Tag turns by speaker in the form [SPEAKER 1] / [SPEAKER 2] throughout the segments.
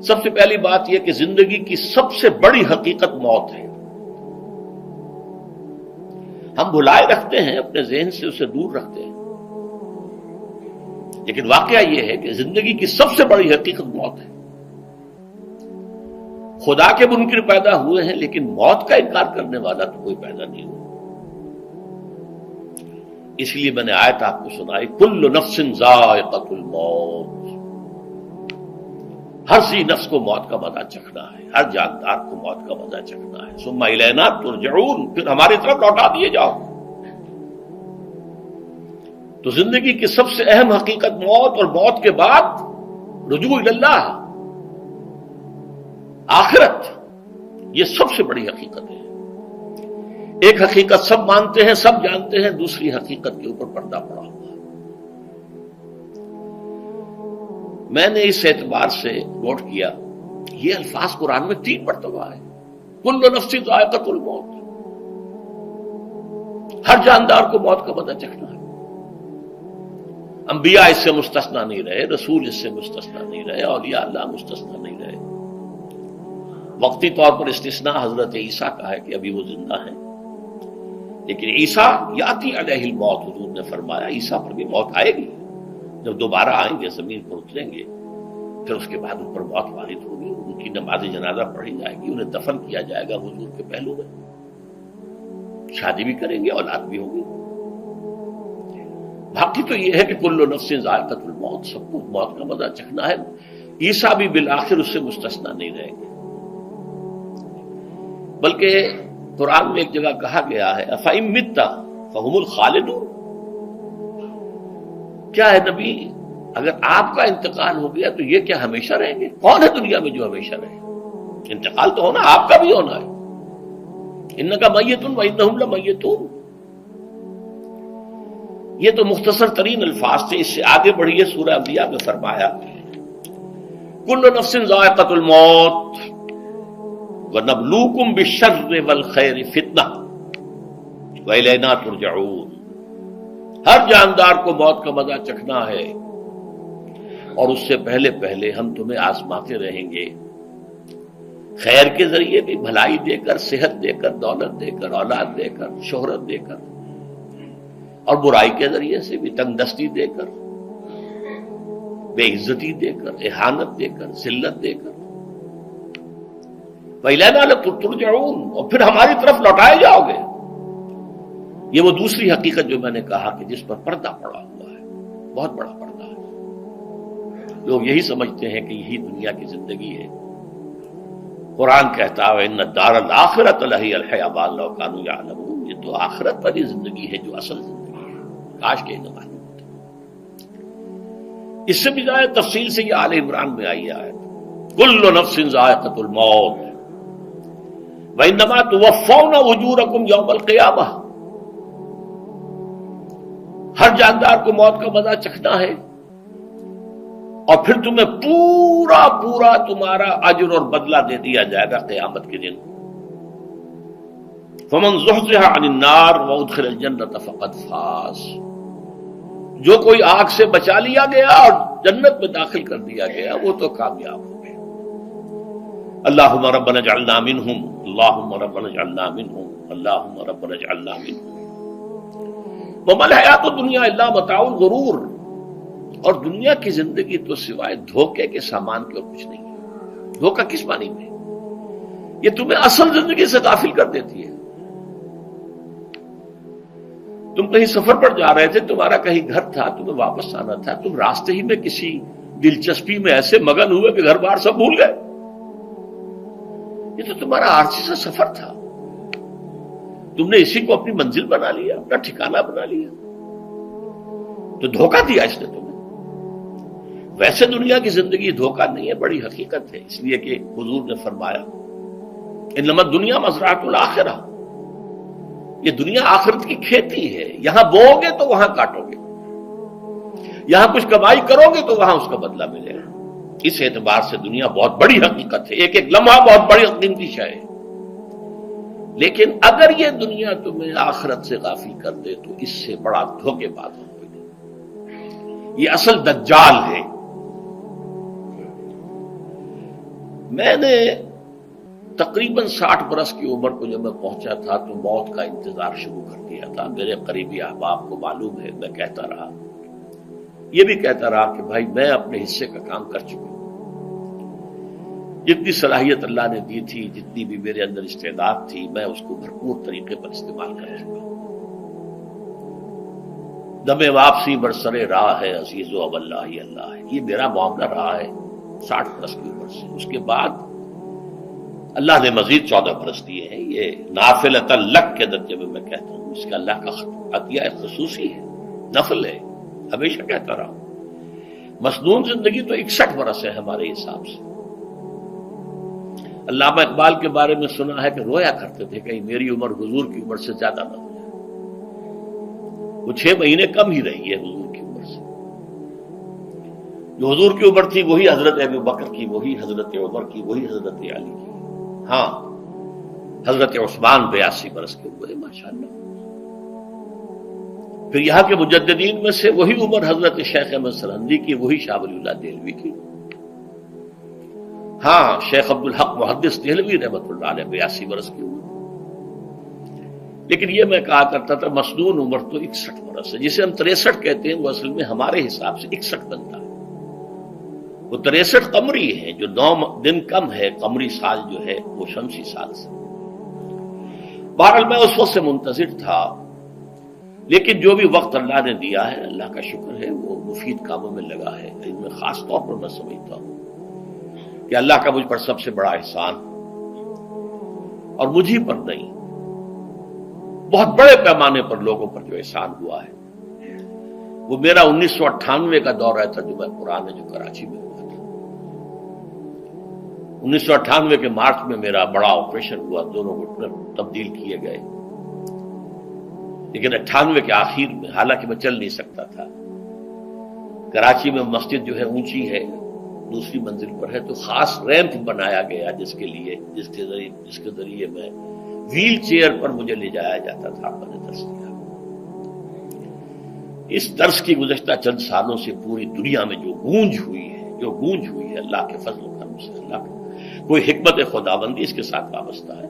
[SPEAKER 1] سب سے پہلی بات یہ کہ زندگی کی سب سے بڑی حقیقت موت ہے. ہم بھلائے رکھتے ہیں، اپنے ذہن سے اسے دور رکھتے ہیں، لیکن واقعہ یہ ہے کہ زندگی کی سب سے بڑی حقیقت موت ہے. خدا کے منکر پیدا ہوئے ہیں، لیکن موت کا انکار کرنے والا تو کوئی پیدا نہیں ہوا. اس لیے میں نے آیت آپ کو سنائی، کل نفس ذائقۃ الموت، ہر سی نفس کو موت کا مزہ چکھنا ہے، ہر جاندار کو موت کا مزہ چکھنا ہے. ثم الینا ترجعون، پھر ہماری طرف لوٹا دیے جاؤ. تو زندگی کی سب سے اہم حقیقت موت، اور موت کے بعد رجوع الی اللہ، آخرت، یہ سب سے بڑی حقیقت ہے. ایک حقیقت سب مانتے ہیں، سب جانتے ہیں، دوسری حقیقت کے اوپر پردہ پڑا ہوا ہے. میں نے اس اعتبار سے نوٹ کیا، یہ الفاظ قرآن میں 3 مرتبہ ہے. کل نفس ذائقۃ الموت، ہر جاندار کو موت کا مزہ چکھنا ہے. انبیاء اس سے مستثنا نہیں رہے، رسول اس سے مستثنا نہیں رہے، اولیاء اللہ مستثنا نہیں رہے. وقتی طور پر استثناء حضرت عیسیٰ کا ہے کہ ابھی وہ زندہ ہیں، لیکن عیسیٰ یاتی علیہ الموت، حضور نے فرمایا عیسیٰ پر بھی موت آئے گی. جب دوبارہ آئیں گے، زمین پر اتریں گے، پھر اس کے بعد ان پر موت وارد ہوگی. ان کی نماز جنازہ پڑھی جائے گی، انہیں دفن کیا جائے گا حضور کے پہلو میں، شادی بھی کریں گے، اولاد بھی ہوگی. باقی تو یہ ہے کہ کل نفس ذائقۃ الموت، سب کو موت کا مزہ چکھنا ہے. عیسیٰ بھی بالآخر اس سے مستثنا نہیں رہیں گے. بلکہ قرآن میں ایک جگہ کہا گیا ہے أَفَإِن مِتَّ فَهُمُ الْخَالِدُونَ، کیا ہے نبی، اگر آپ کا انتقال ہو گیا تو یہ کیا ہمیشہ رہیں گے؟ کون ہے دنیا میں جو ہمیشہ رہے؟ انتقال تو ہونا، آپ کا بھی ہونا ہے. إِنَّكَ مَيِّتٌ وَإِنَّهُمْ لَمَيِّتُونَ. یہ تو مختصر ترین الفاظ تھے. اس سے آگے بڑھیے، سورہ انبیاء میں فرمایا كُلُّ نَفْسٍ ذَائِقَةُ الْمَوْتِ وَنَبْلُوكُمْ بِالشَّرِّ وَالْخَيْرِ فِتْنَةً وَإِلَيْنَا تُرْجَعُونَ. ہر جاندار کو موت کا مزہ چکھنا ہے، اور اس سے پہلے پہلے ہم تمہیں آزماتے رہیں گے، خیر کے ذریعے بھی، بھلائی دے کر، صحت دے کر، دولت دے کر، اولاد دے کر، شہرت دے کر، اور برائی کے ذریعے سے بھی، تنگ دستی دے کر، بے عزتی دے کر، اہانت دے کر، ذلت دے کر. وَإِلَيْنَا تُرْجَعُونَ، اور پھر ہماری طرف لوٹائے جاؤ گے. یہ وہ دوسری حقیقت جو میں نے کہا کہ جس پر پردہ پڑا ہوا ہے، بہت بڑا پردہ ہے. لوگ یہی سمجھتے ہیں کہ یہی دنیا کی زندگی ہے. قرآن کہتا ہے إِنَّ الدَّارَ الْآخِرَةَ لَهِيَ الْحَيَوَانُ لَوْ كَانُوا يَعْلَمُونَ. یہ تو آخرت والی زندگی ہے جو اصل زندگی ہے، کاش کہ انہیں معلوم ہوتا. اس سے بھی زیادہ تفصیل سے یہ آل عمران میں آئی ہے، كُلُّ نَفْسٍ ذَائِقَةُ الْمَوْتِ وَإِنَّمَا تُوَفَّوْنَ أُجُورَكُمْ يَوْمَ الْقِيَامَةِ. ہر جاندار کو موت کا مزہ چکھنا ہے، اور پھر تمہیں پورا پورا تمہارا اجر اور بدلہ دے دیا جائے گا قیامت کے دن. فَمَنْ زُحْزِحَ عَنِ النَّارِ وَأُدْخِلَ الْجَنَّةَ فَقَدْ فَازَ. جو کوئی آگ سے بچا لیا گیا اور جنت میں داخل کر دیا گیا، وہ تو کامیاب ہو گیا. اللہم ربنا اجعلنا منہم، اللہم ربنا اجعلنا منہم، اللہم ربنا اجعلنا منہم. وَمَا الْحَيَاةُ الدُّنْيَا إِلَّا مَتَاعُ الْغُرُورِ. اور دنیا کی زندگی تو سوائے دھوکے کے سامان کے اور کچھ نہیں ہے. دھوکہ کس معنی میں؟ یہ تمہیں اصل زندگی سے غافل کر دیتی ہے. تم کہیں سفر پر جا رہے تھے، تمہارا کہیں گھر تھا، تمہیں واپس آنا تھا، تم راستے ہی میں کسی دلچسپی میں ایسے مگن ہوئے کہ گھر بار سب بھول گئے. یہ تو تمہارا عارضی سا سفر تھا، تم نے اسی کو اپنی منزل بنا لیا، اپنا ٹھکانہ بنا لیا، تو دھوکہ دیا اس نے تمہیں. ویسے دنیا کی زندگی دھوکہ نہیں ہے، بڑی حقیقت ہے. اس لیے کہ حضور نے فرمایا انما الدنیا مزرعۃ الآخرہ. یہ دنیا آخرت کی کھیتی ہے، یہاں بو گے تو وہاں کاٹو گے، یہاں کچھ کمائی کرو گے تو وہاں اس کا بدلہ ملے گا. اس اعتبار سے دنیا بہت بڑی حقیقت ہے، ایک ایک لمحہ بہت بڑی قیمتی شے ہے. لیکن اگر یہ دنیا تمہیں آخرت سے غافل کر دے تو اس سے بڑا دھوکے باز ہو گئے. یہ اصل دجال ہے. میں نے تقریباً 60 برس کی عمر کو جب میں پہنچا تھا تو موت کا انتظار شروع کر دیا تھا. میرے قریبی احباب کو معلوم ہے، میں کہتا رہا، یہ بھی کہتا رہا کہ بھائی میں اپنے حصے کا کام کر چکا ہوں. جتنی صلاحیت اللہ نے دی تھی، جتنی بھی میرے اندر استعداد تھی، میں اس کو بھرپور طریقے پر استعمال کر چکا ہوں. دم واپسی برسرے راہ ہے عزیز و اب اللہ ہی اللہ ہے، یہ میرا معاملہ رہا ہے 60 برس کی عمر سے. اس کے بعد اللہ نے مزید 14 برس دیے ہیں. یہ نافلۃ لک کے درجے میں کہتا ہوں، اس کا اللہ کا عطیہ خصوصی ہے، نفل ہے. ہمیشہ کہتا رہا ہوں مسنون زندگی تو 61 برس ہے ہمارے حساب سے. علامہ اقبال کے بارے میں سنا ہے کہ رویا کرتے تھے کہ میری عمر حضور کی عمر سے زیادہ نہ ہو جائے. وہ 6 مہینے کم ہی رہی ہے حضور کی عمر سے. جو حضور کی عمر تھی وہی حضرت ابو بکر کی، وہی حضرت عمر کی، وہی حضرت علی کی. ہاں حضرت عثمان 82 برس کے ہوئے ماشاءاللہ. پھر یہاں کے مجددین میں سے وہی عمر حضرت شیخ احمد سرہندی کی، وہی شاہ ولی اللہ دہلوی کی. ہاں شیخ عبدالحق محدث دہلوی رحمۃ اللہ علیہ 82 برس کی عمر. لیکن یہ میں کہا کرتا تھا مسنون عمر تو 61 برس ہے. جسے ہم 63 کہتے ہیں وہ اصل میں ہمارے حساب سے 61 بنتا ہے. وہ 63 قمری ہے، جو 9 دن کم ہے. قمری سال جو ہے وہ شمسی سال سے. بہرحال میں اس وقت سے منتظر تھا، لیکن جو بھی وقت اللہ نے دیا ہے اللہ کا شکر ہے وہ مفید کاموں میں لگا ہے. ان میں خاص طور پر میں سمجھتا ہوں کہ اللہ کا مجھ پر سب سے بڑا احسان، اور مجھے پر نہیں، بہت بڑے پیمانے پر لوگوں پر جو احسان ہوا ہے، وہ میرا 1998 کا دورہ ترجمہ قرآن ہے جو کراچی میں ہوا تھا. 1998 کے مارچ میں میرا بڑا آپریشن ہوا، دونوں گھٹنے تبدیل کیے گئے. لیکن 98 کے آخر میں، حالانکہ میں چل نہیں سکتا تھا، کراچی میں مسجد جو ہے اونچی ہے، دوسری منزل پر ہے، تو خاص ریمپ بنایا گیا جس کے ذریعے میں ویل چیئر پر مجھے لے جایا جاتا تھا. میں نے درس دیا. اس درس کی گزشتہ چند سالوں سے پوری دنیا میں جو گونج ہوئی ہے اللہ کے فضل و کرم سے، اللہ کا کوئی حکمت خداوندی اس کے ساتھ وابستہ ہے.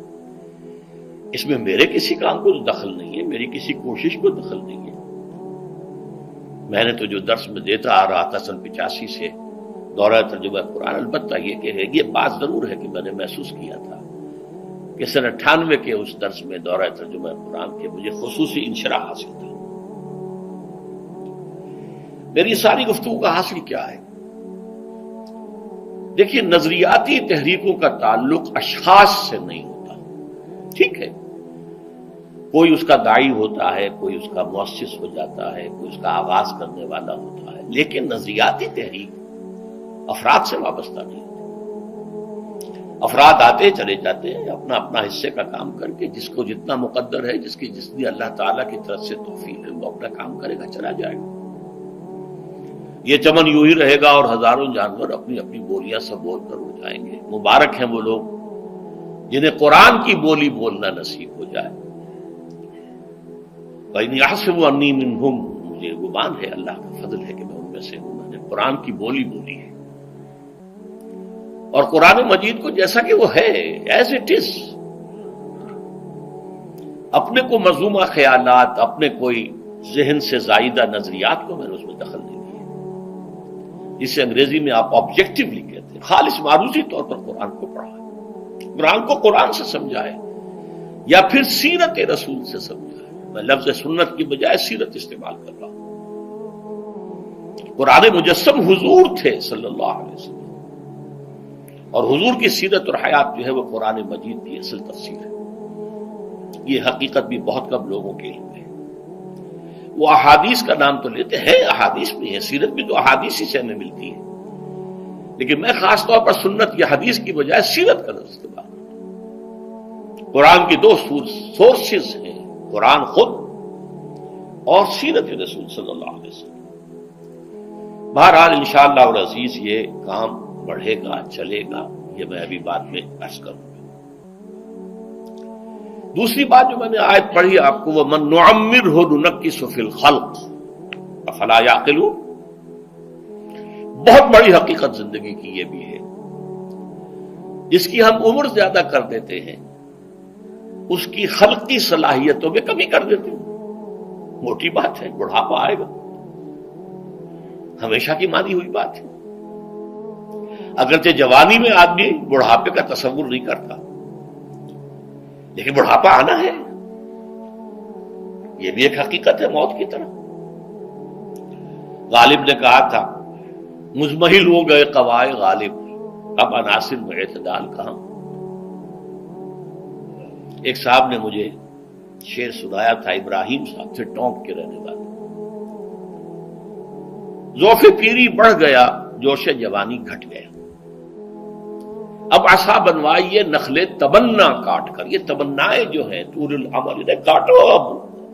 [SPEAKER 1] اس میں میرے کسی کام کو دخل نہیں ہے، میری کسی کوشش کو دخل نہیں ہے. میں نے تو جو درس میں دیتا آ رہا تھا سن 85 سے دورہ ترجمہ قرآن، البتہ یہ بات ضرور ہے کہ میں نے محسوس کیا تھا کہ سن 98 کے اس درس میں دورہ ترجمہ قرآن کے مجھے خصوصی انشراح حاصل تھا. میری ساری گفتگو کا حاصل کیا ہے؟ دیکھیے، نظریاتی تحریکوں کا تعلق اشخاص سے نہیں ہوتا. ٹھیک ہے، کوئی اس کا داعی ہوتا ہے، کوئی اس کا مؤسس ہو جاتا ہے، کوئی اس کا آغاز کرنے والا ہوتا ہے، لیکن نظریاتی تحریک افراد سے وابستہ نہیں ہوتی. افراد آتے چلے جاتے ہیں اپنا اپنا حصے کا کام کر کے، جس کو جتنا مقدر ہے، جتنی اللہ تعالیٰ کی طرف سے توفیق ہے، وہ اپنا کام کرے گا، چلا جائے گا. یہ چمن یوں ہی رہے گا اور ہزاروں جانور اپنی اپنی بولیاں سب بول کر اڑ جائیں گے. مبارک ہیں وہ لوگ جنہیں قرآن کی بولی بولنا نصیب ہو جائے. وَإِنْ يَحْسَبُ أَنِّي مِنْهُمْ، مجھے گمان ہے، اللہ کا فضل ہے کہ میں ان میں سے ہوں. میں نے قرآن کی بولی بولی ہے، اور قرآن مجید کو جیسا کہ وہ ہے ایز اٹ از، اپنے کو مذمومہ خیالات، اپنے کوئی ذہن سے زائدہ نظریات کو میں نے اس میں دخل نہیں دیا، جسے انگریزی میں آپ آبجیکٹیولی کہتے ہیں. خالص معروضی طور پر قرآن کو پڑھا ہے، قرآن کو قرآن سے سمجھا ہے، یا پھر سیرت رسول سے سمجھا ہے. میں لفظ سنت کی بجائے سیرت استعمال کر رہا ہوں. قرآن مجسم حضور تھے صلی اللہ علیہ وسلم، اور حضور کی سیرت اور حیات جو ہے وہ قرآن مجید کی اصل تفسیر ہے. یہ حقیقت بھی بہت کم لوگوں کے علم ہے. وہ احادیث کا نام تو لیتے ہیں، احادیث بھی ہے، سیرت بھی تو احادیث ہی سے ہمیں ملتی ہے، لیکن میں خاص طور پر سنت یا حدیث کی بجائے سیرت کا استعمال کرتا ہوں. قرآن کی 2 سورسز ہیں، قرآن خود اور سیرت رسول صلی اللہ علیہ وسلم. بہرحال انشاءاللہ العزیز یہ کام بڑھے گا، چلے گا، یہ میں ابھی بعد میں عرض کروں گا. دوسری بات جو میں نے آیت پڑھی آپ کو، وَمَن نُعَمِّرْهُ نُنَكِّسُ فِي الْخَلْقِ أَفَلَا يَعْقِلُونَ، بہت بڑی حقیقت زندگی کی یہ بھی ہے جس کی ہم عمر زیادہ کر دیتے ہیں اس کی خلقی صلاحیتوں میں کمی کر دیتے ہیں. موٹی بات ہے، بڑھاپا آئے گا، ہمیشہ کی مانی ہوئی بات ہے. اگرچہ جوانی میں آدمی بڑھاپے کا تصور نہیں کرتا، لیکن بڑھاپا آنا ہے، یہ بھی ایک حقیقت ہے موت کی طرح. غالب نے کہا تھا مزمحل ہو گئے قوائے غالب، اب عناصر میں اعتدال کہاں. ایک صاحب نے مجھے شعر سنایا تھا، ابراہیم صاحب سے، ٹونک کے رہنے والے. ذوق پیری بڑھ گیا، جوش جوانی گھٹ گیا، اب عصا بنوائیے نخلے تمنا کاٹ کر. یہ تمنائیں جو ہیں طول العمر، انہیں کاٹو.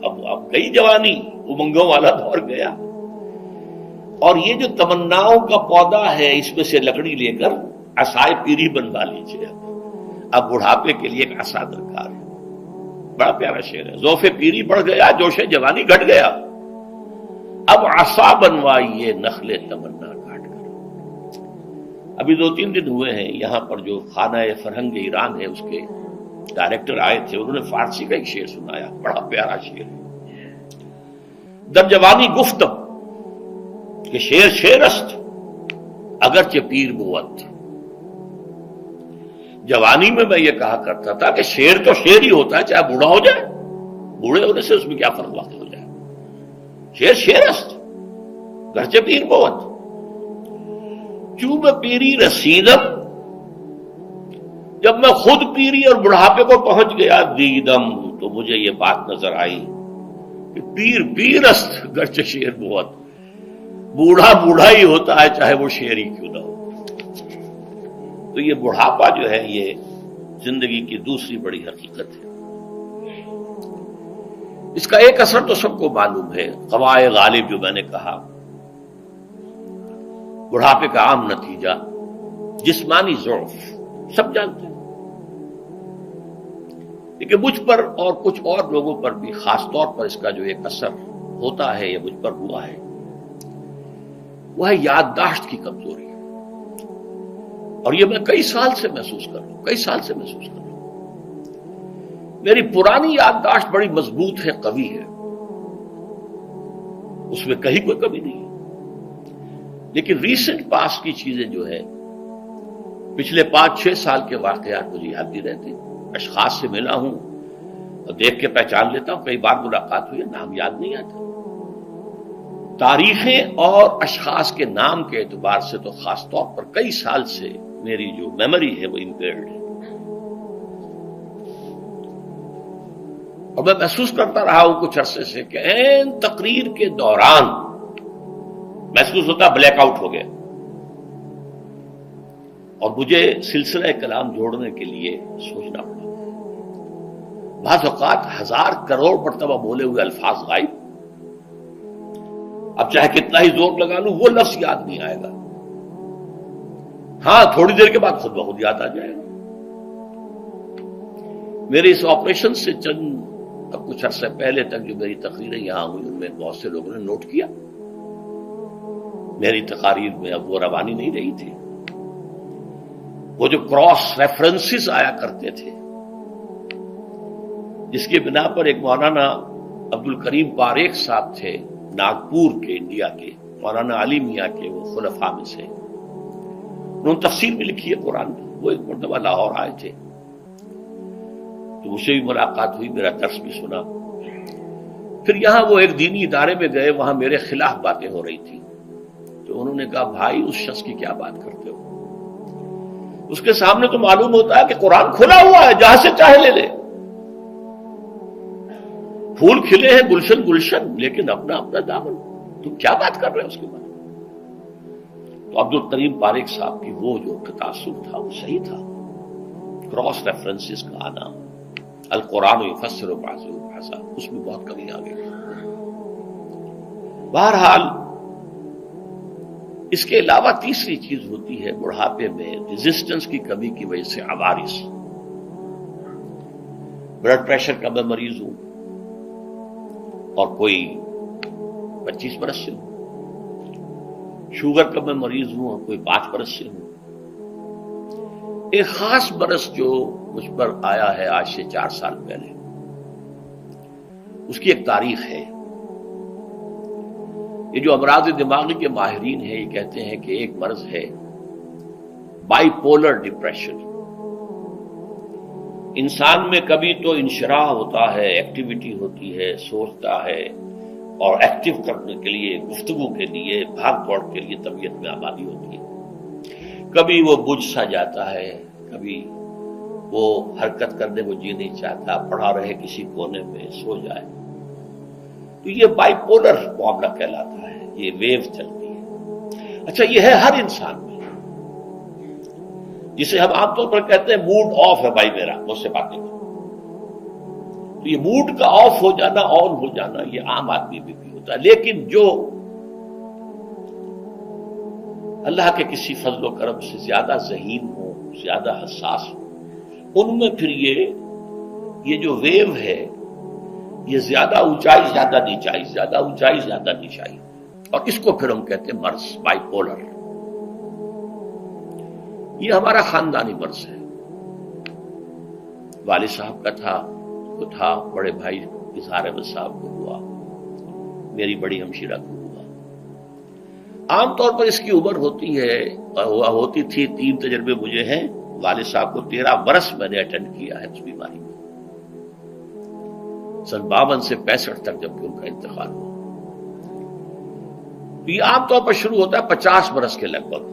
[SPEAKER 1] اب گئی جوانی، امنگوں والا دور گیا. اور یہ جو تمناؤں کا پودا ہے، اس میں سے لکڑی لے کر عصائے پیری بنوا لیجیے. اب بڑھاپے کے لیے ایک عصا درکار ہے. بڑا پیارا شعر ہے. ذوف پیری بڑھ گیا، جوش جوانی گھٹ گیا، اب عصا بنوائیے نخل تمنا کاٹ کر. ابھی 2-3 دن ہوئے ہیں یہاں پر جو خانہ فرہنگ ایران ہے اس کے ڈائریکٹر آئے تھے، انہوں نے فارسی کا ایک شعر سنایا، بڑا پیارا شعر ہے. در جوانی گفتم کہ شعر شعر است اگرچہ پیر بود. جوانی میں میں یہ کہا کرتا تھا کہ شعر تو شعر ہی ہوتا ہے، چاہے بوڑھا ہو جائے، بوڑھے ہونے سے اس میں کیا فرق واقع ہو جائے. شعر شعر است گرچہ پیر بود. چوب پیری رسیدم، جب میں خود پیری اور بڑھاپے کو پہنچ گیا، دیدم، تو مجھے یہ بات نظر آئی کہ پیر پیر است گرچہ شعر بود. بوڑھا بوڑھا ہی ہوتا ہے چاہے وہ شعر ہی کیوں نہ ہو. تو یہ بڑھاپا جو ہے یہ زندگی کی دوسری بڑی حقیقت ہے. اس کا ایک اثر تو سب کو معلوم ہے، قوائے غالب جو میں نے کہا، بڑھاپے کا عام نتیجہ جسمانی ضعف، سب جانتے ہیں. لیکن مجھ پر اور کچھ اور لوگوں پر بھی خاص طور پر اس کا جو ایک اثر ہوتا ہے، یہ مجھ پر ہوا ہے، وہ ہے یادداشت کی کمزوری. اور یہ میں کئی سال سے محسوس کر رہا ہوں. میری پرانی یادداشت بڑی مضبوط ہے، قوی ہے، اس میں کہیں کوئی کمی نہیں ہے. لیکن ریسنٹ پاس کی چیزیں جو ہے، پچھلے 5-6 سال کے واقعات مجھے یاد نہیں رہتے. اشخاص سے ملا ہوں اور دیکھ کے پہچان لیتا ہوں، کئی بار ملاقات ہوئی ہے، نام یاد نہیں آتا. تاریخیں اور اشخاص کے نام کے اعتبار سے تو خاص طور پر کئی سال سے میری جو میموری ہے وہ امپیئرڈ ہے. اور میں محسوس کرتا رہا ہوں کچھ عرصے سے کہ عین تقریر کے دوران محسوس ہوتا بلیک آؤٹ ہو گیا، اور مجھے سلسلہ کلام جوڑنے کے لیے سوچنا پڑا. بعض اوقات 1000 کروڑ مرتبہ بولے ہوئے الفاظ غائب. اب چاہے کتنا ہی زور لگا لوں وہ لفظ یاد نہیں آئے گا. ہاں تھوڑی دیر کے بعد خود بخود یاد آ جائے گا. میرے اس آپریشن سے اب کچھ عرصہ پہلے تک جو میری تقریریں یہاں ہوئی ان میں بہت سے لوگوں نے نوٹ کیا. میری تقاریر میں اب وہ روانی نہیں رہی تھی. وہ جو کراس ریفرنسز آیا کرتے تھے، جس کی بنا پر ایک مولانا عبد الکریم پاریخ صاحب تھے ناگپور کے، انڈیا کے، مولانا علی میاں کے وہ خلفاء میں سے، انہوں نے تفسیر بھی لکھی ہے قرآن کی. وہ ایک مرتبہ لاہور آئے تھے تو مجھ سے بھی ملاقات ہوئی، میرا درس بھی سنا. پھر یہاں وہ ایک دینی ادارے میں گئے، وہاں میرے خلاف باتیں ہو رہی تھی. تو انہوں نے کہا بھائی اس شخص کی کیا بات کرتے ہو، اس کے سامنے تو معلوم ہوتا ہے کہ قرآن کھلا ہوا ہے، جہاں سے چاہے لے لے. پھول کھلے ہیں گلشن گلشن، لیکن اپنا اپنا دامن، تم کیا بات کر رہے ہو اس کے بارے میں. تو عبد الکریم پاریخ صاحب کی وہ جو تاثر تھا وہ صحیح تھا. کراس ریفرنسز کا آنا، القرآن یفسر بعضہ بعضا، اس میں بہت کمی آ گئی. بہرحال اس کے علاوہ تیسری چیز ہوتی ہے بڑھاپے میں ریزسٹنس کی کمی کی وجہ سے عوارض. بلڈ پریشر کا میں مریض ہوں اور کوئی 25 برس سے ہوں، شوگر کا میں مریض ہوں اور کوئی 5 برس سے ہوں. ایک خاص برس جو مجھ پر آیا ہے آج سے 4 سال پہلے، اس کی ایک تاریخ ہے۔ یہ جو امراض دماغی کے ماہرین ہیں یہ کہتے ہیں کہ ایک مرض ہے بائی پولر ڈپریشن۔ انسان میں کبھی تو انشراح ہوتا ہے، ایکٹیویٹی ہوتی ہے، سوچتا ہے اور ایکٹیو کرنے کے لیے، گفتگو کے لیے، بھاگ دوڑ کے لیے طبیعت میں آبادی ہوتی ہے۔ کبھی وہ بجھ سا جاتا ہے، کبھی وہ حرکت کرنے کو جی نہیں چاہتا، پڑا رہے کسی کونے میں، سو جائے۔ تو یہ بائی پولر معاملہ کہلاتا ہے، یہ ویو چلتی ہے۔ اچھا، یہ ہے ہر انسان میں، جسے ہم عام طور پر کہتے ہیں موڈ آف ہے بھائی میرا، مجھ سے باتیں کرو۔ تو یہ موڈ کا آف ہو جانا، آن ہو جانا، یہ عام آدمی بھی ہوتا ہے۔ لیکن جو اللہ کے کسی فضل و کرم سے زیادہ ذہین ہو، زیادہ حساس ہو، ان میں پھر یہ جو ویو ہے یہ زیادہ اونچائی زیادہ نیچائی، زیادہ اونچائی زیادہ نیچائی، اور اس کو پھر ہم کہتے ہیں مرض، بائی پولر۔ یہ ہمارا خاندانی مرض ہے۔ والد صاحب کا تھا، بڑے بھائی اظہار احمد صاحب کو ہوا، میری بڑی ہمشیرہ کو ہوا۔ عام طور پر اس کی عمر ہوتی تھی 3 تجربے مجھے ہیں۔ والد صاحب کو 13 برس میں نے اٹینڈ کیا ہے اس بیماری میں، سن 52 سے 65 تک جب کہ ان کا انتقال ہوا۔ یہ عام طور پر شروع ہوتا ہے 50 برس کے لگ بھگ۔